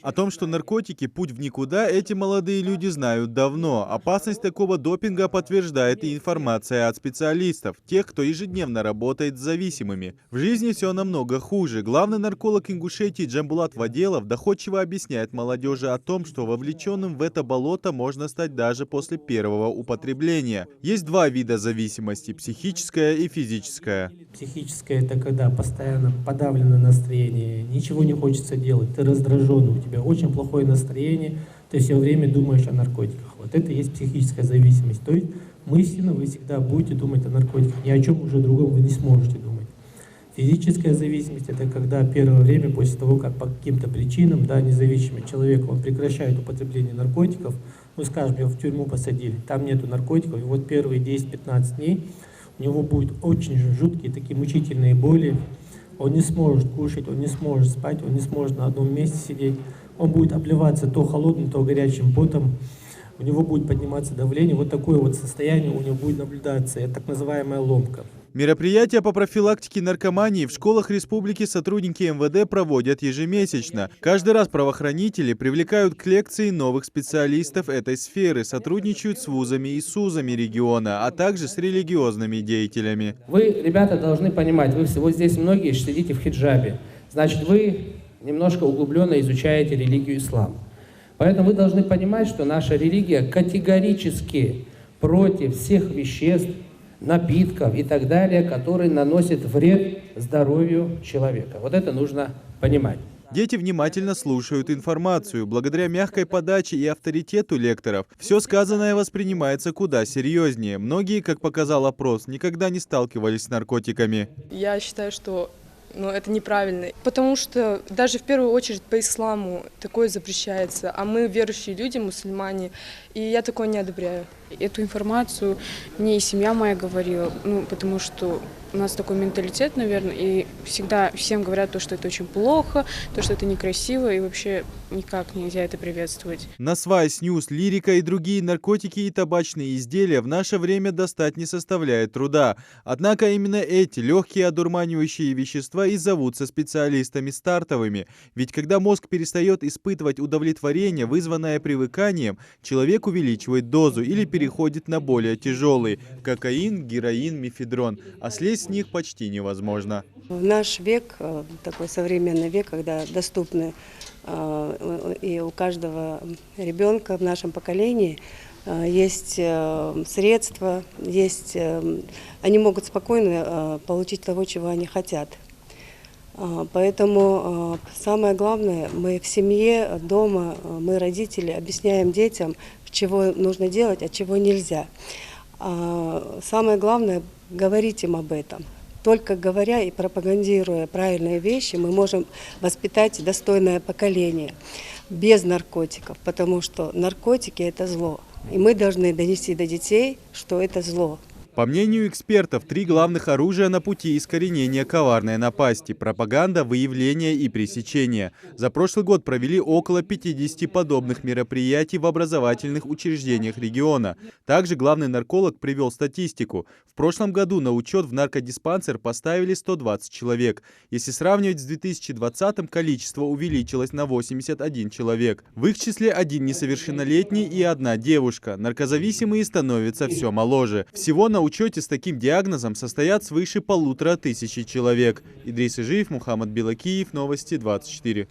О том, что наркотики – путь в никуда, эти молодые люди знают давно. Опасность такого допинга подтверждает и информация от специалистов, тех, кто ежедневно работает с зависимыми. В жизни все намного хуже. Главный нарколог Ингушетии Джамбулат Ваделов доходчиво объясняет молодежи о том, что вовлеченным в это болото можно стать даже после первого употребления. Есть два вида зависимости – психическая и физическая. Психическое – это когда постоянно подавлено настроение, ничего не хочется делать, ты раздраженный, у тебя очень плохое настроение, ты все время думаешь о наркотиках. Вот это и есть психическая зависимость. То есть мысленно вы всегда будете думать о наркотиках, ни о чем уже другом вы не сможете думать. Физическая зависимость – это когда первое время, после того, как по каким-то причинам, да, независимый человек, он прекращает употребление наркотиков, ну, скажем, его в тюрьму посадили, там нету наркотиков, и вот первые 10-15 дней у него будут очень жуткие, такие мучительные боли, он не сможет кушать, он не сможет спать, он не сможет на одном месте сидеть, он будет обливаться то холодным, то горячим потом, у него будет подниматься давление, вот такое вот состояние у него будет наблюдаться, это так называемая ломка. Мероприятия по профилактике наркомании в школах республики сотрудники МВД проводят ежемесячно. Каждый раз правоохранители привлекают к лекции новых специалистов этой сферы, сотрудничают с вузами и СУЗами региона, а также с религиозными деятелями. Вы, ребята, должны понимать, вы вот здесь многие сидите в хиджабе, значит, вы немножко углубленно изучаете религию ислам. Поэтому вы должны понимать, что наша религия категорически против всех веществ, напитков и так далее, которые наносят вред здоровью человека. Вот это нужно понимать. Дети внимательно слушают информацию. Благодаря мягкой подаче и авторитету лекторов все сказанное воспринимается куда серьезнее. Многие, как показал опрос, никогда не сталкивались с наркотиками. Я считаю, что это неправильно, потому что даже в первую очередь по исламу такое запрещается, а мы верующие люди, мусульмане, и я такое не одобряю. Эту информацию мне и семья моя говорила, потому что у нас такой менталитет, наверное, и всегда всем говорят то, что это очень плохо, то, что это некрасиво, и вообще никак нельзя это приветствовать. Насвай, снюс, лирика и другие наркотики и табачные изделия в наше время достать не составляет труда. Однако именно эти легкие одурманивающие вещества и зовутся специалистами стартовыми. Ведь когда мозг перестает испытывать удовлетворение, вызванное привыканием, человек увеличивает дозу или переходит на более тяжелые – кокаин, героин, мефедрон, а слезть с них почти невозможно. В наш век, такой современный век, когда доступны и у каждого ребенка в нашем поколении есть средства, они могут спокойно получить того, чего они хотят. Поэтому самое главное, мы в семье, дома, мы, родители, объясняем детям, чего нужно делать, а чего нельзя. Самое главное – говорить им об этом. Только говоря и пропагандируя правильные вещи, мы можем воспитать достойное поколение без наркотиков, потому что наркотики – это зло. И мы должны донести до детей, что это зло. По мнению экспертов, три главных оружия на пути искоренения коварной напасти – пропаганда, выявление и пресечение. За прошлый год провели около 50 подобных мероприятий в образовательных учреждениях региона. Также главный нарколог привел статистику. В прошлом году на учет в наркодиспансер поставили 120 человек. Если сравнивать с 2020-м, количество увеличилось на 81 человек. В их числе один несовершеннолетний и одна девушка. Наркозависимые становятся все моложе. Всего на учете с таким диагнозом состоят свыше 1500 человек. Идрис Ижиев, Мухаммад Белакиев, Новости 24.